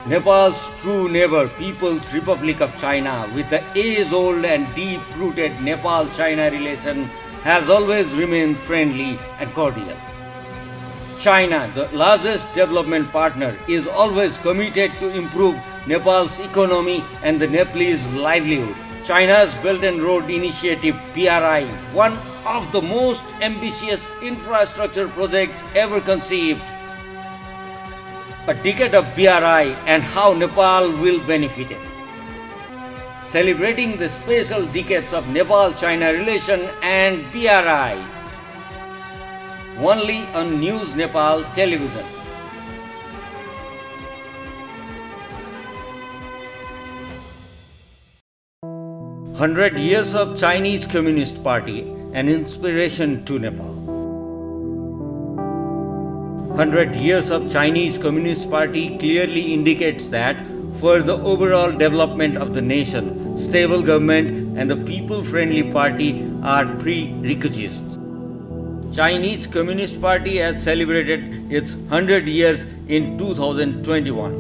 Nepal's true neighbor, People's Republic of China, with the age-old and deep-rooted Nepal-China relation, has always remained friendly and cordial. China, the largest development partner, is always committed to improve Nepal's economy and the Nepalese livelihood. China's Belt and Road Initiative (BRI), one of the most ambitious infrastructure projects ever conceived. A decade of BRI and how Nepal will benefit it. Celebrating the special decades of Nepal-China relation and BRI. Only on News Nepal television. "100 Years of Chinese Communist Party, an inspiration to Nepal." 100 years of Chinese Communist Party clearly indicates that for the overall development of the nation, stable government and the people-friendly party are prerequisites. Chinese Communist Party has celebrated its 100 years in 2021.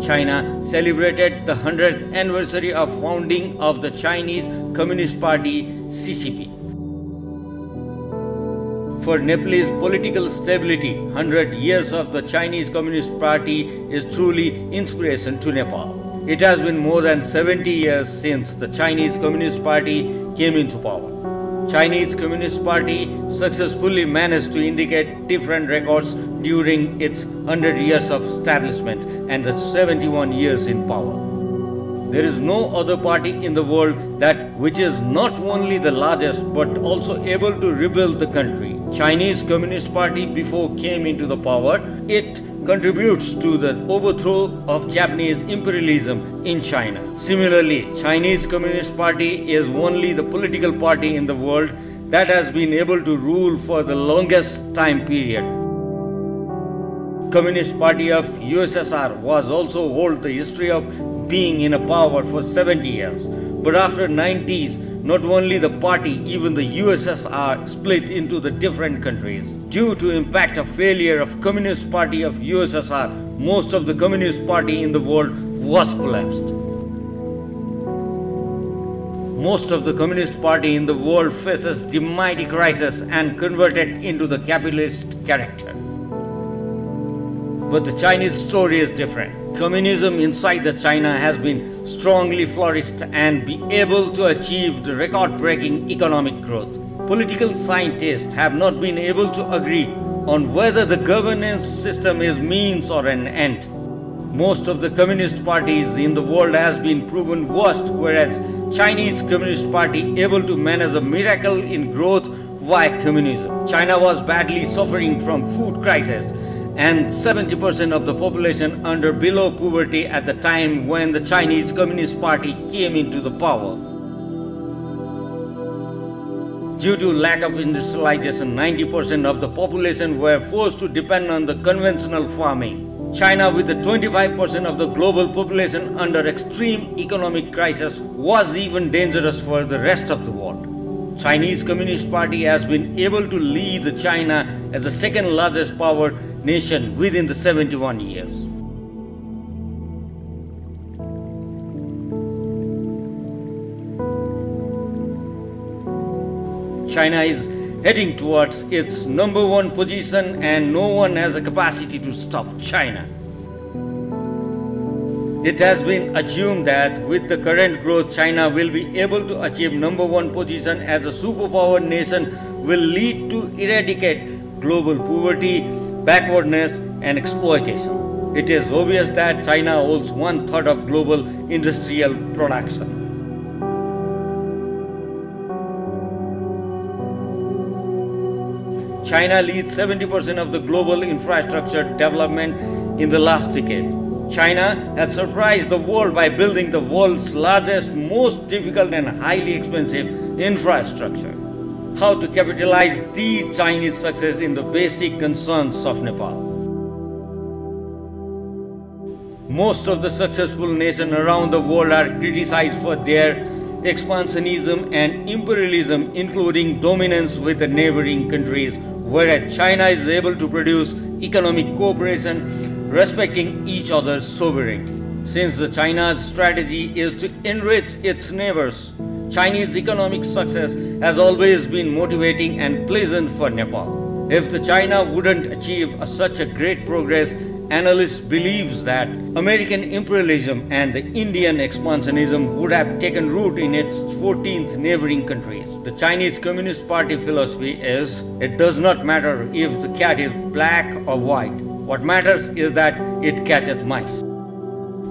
China celebrated the 100th anniversary of founding of the Chinese Communist Party (CCP). For Nepalese political stability, 100 years of the Chinese Communist Party is truly inspiration to Nepal. It has been more than 70 years since the Chinese Communist Party came into power. Chinese Communist Party successfully managed to indicate different records during its 100 years of establishment and the 71 years in power. There is no other party in the world which is not only the largest but also able to rebuild the country. Chinese Communist Party before came into the power, it contributes to the overthrow of Japanese imperialism in China. Similarly, Chinese Communist Party is only the political party in the world that has been able to rule for the longest time period. Communist Party of USSR was also hold the history of being in a power for 70 years. But after 90s, not only the party, even the USSR split into the different countries. Due to impact of failure of Communist Party of USSR, most of the Communist Party in the world was collapsed. Most of the Communist Party in the world faces dimity crisis and converted into the capitalist character. But the Chinese story is different. Communism inside the China has been strongly flourished and be able to achieve the record-breaking economic growth. Political scientists have not been able to agree on whether the governance system is means or an end. Most of the communist parties in the world has been proven worst, whereas Chinese Communist Party able to manage a miracle in growth via communism. China was badly suffering from food crisis and 70% of the population under below poverty at the time when the Chinese Communist Party came into the power. Due to lack of industrialization, 90% of the population were forced to depend on the conventional farming. China, with the 25% of the global population under extreme economic crisis, was even dangerous for the rest of the world. Chinese Communist Party has been able to lead China as the second largest power nation within the 71 years. China is heading towards its #1 position and no one has a capacity to stop China. It has been assumed that with the current growth, China will be able to achieve #1 position as a superpower nation will lead to eradicate global poverty, backwardness and exploitation. It is obvious that China holds 1/3 of global industrial production. China leads 70% of the global infrastructure development in the last decade. China has surprised the world by building the world's largest, most difficult and highly expensive infrastructure. How to capitalize the Chinese success in the basic concerns of Nepal. Most of the successful nations around the world are criticized for their expansionism and imperialism, including dominance with the neighboring countries, whereas China is able to produce economic cooperation, respecting each other's sovereignty. Since China's strategy is to enrich its neighbors, Chinese economic success has always been motivating and pleasant for Nepal. If the China wouldn't achieve such a great progress, analysts believe that American imperialism and the Indian expansionism would have taken root in its 14th neighboring countries. The Chinese Communist Party philosophy is, it does not matter if the cat is black or white. What matters is that it catches mice.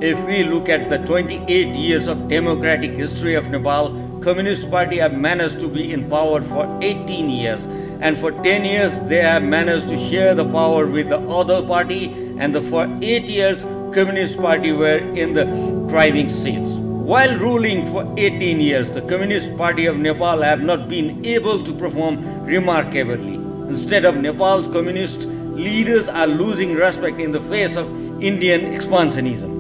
If we look at the 28 years of democratic history of Nepal, Communist Party have managed to be in power for 18 years, and for 10 years they have managed to share the power with the other party, and for 8 years Communist Party were in the driving seats. While ruling for 18 years, the Communist Party of Nepal have not been able to perform remarkably. Instead of Nepal's communist leaders are losing respect in the face of Indian expansionism.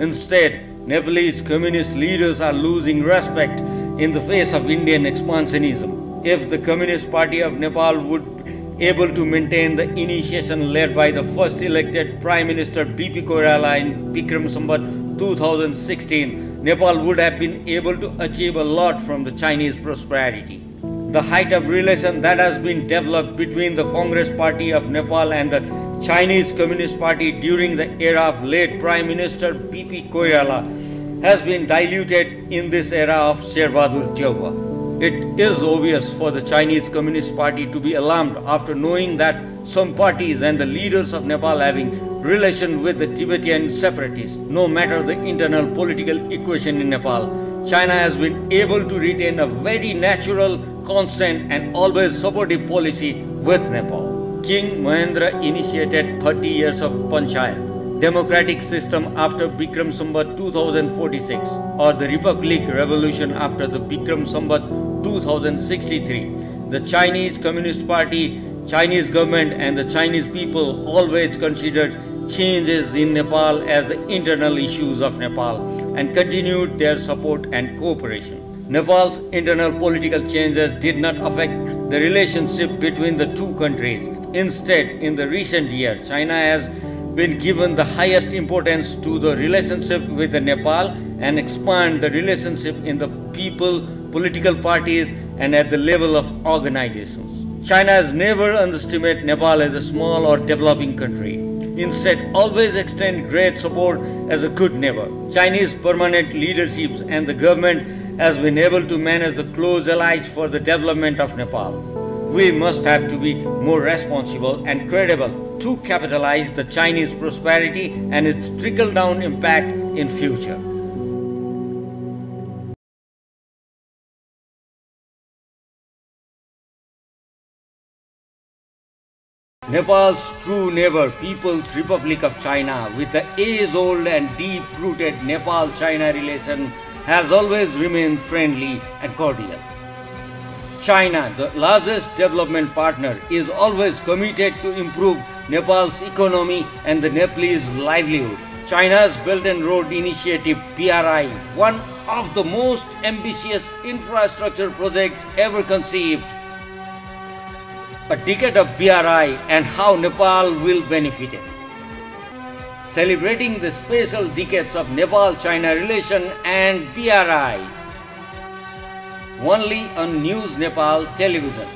Instead, Nepalese communist leaders are losing respect in the face of Indian expansionism. If the Communist Party of Nepal would able to maintain the initiation led by the first elected Prime Minister BP Koirala in Bikram Sambat 2016, Nepal would have been able to achieve a lot from the Chinese prosperity. The height of relation that has been developed between the Congress Party of Nepal and the Chinese Communist Party during the era of late Prime Minister BP Koirala has been diluted in this era of Sherbahadur Deuba. It is obvious for the Chinese Communist Party to be alarmed after knowing that some parties and the leaders of Nepal having relation with the Tibetan separatists. No matter the internal political equation in Nepal, China has been able to retain a very natural, constant and always supportive policy with Nepal. King Mahendra initiated 30 years of Panchayat, democratic system after Bikram Sambat 2046, or the Republic Revolution after the Bikram Sambat 2063. The Chinese Communist Party, Chinese government and the Chinese people always considered changes in Nepal as the internal issues of Nepal and continued their support and cooperation. Nepal's internal political changes did not affect the relationship between the two countries. Instead, in the recent years, China has been given the highest importance to the relationship with the Nepal and expand the relationship in the people, political parties and at the level of organizations. China has never underestimated Nepal as a small or developing country. Instead, always extend great support as a good neighbor. Chinese permanent leaderships and the government has been able to manage the close allies for the development of Nepal. We must have to be more responsible and credible to capitalize the Chinese prosperity and its trickle-down impact in future. Nepal's true neighbor, People's Republic of China, with the age-old and deep-rooted Nepal-China relation, has always remained friendly and cordial. China, the largest development partner, is always committed to improve Nepal's economy and the Nepalese livelihood. China's Belt and Road Initiative (BRI), one of the most ambitious infrastructure projects ever conceived. A decade of BRI and how Nepal will benefit it. Celebrating the special decades of Nepal-China relation and BRI. Only on News Nepal television.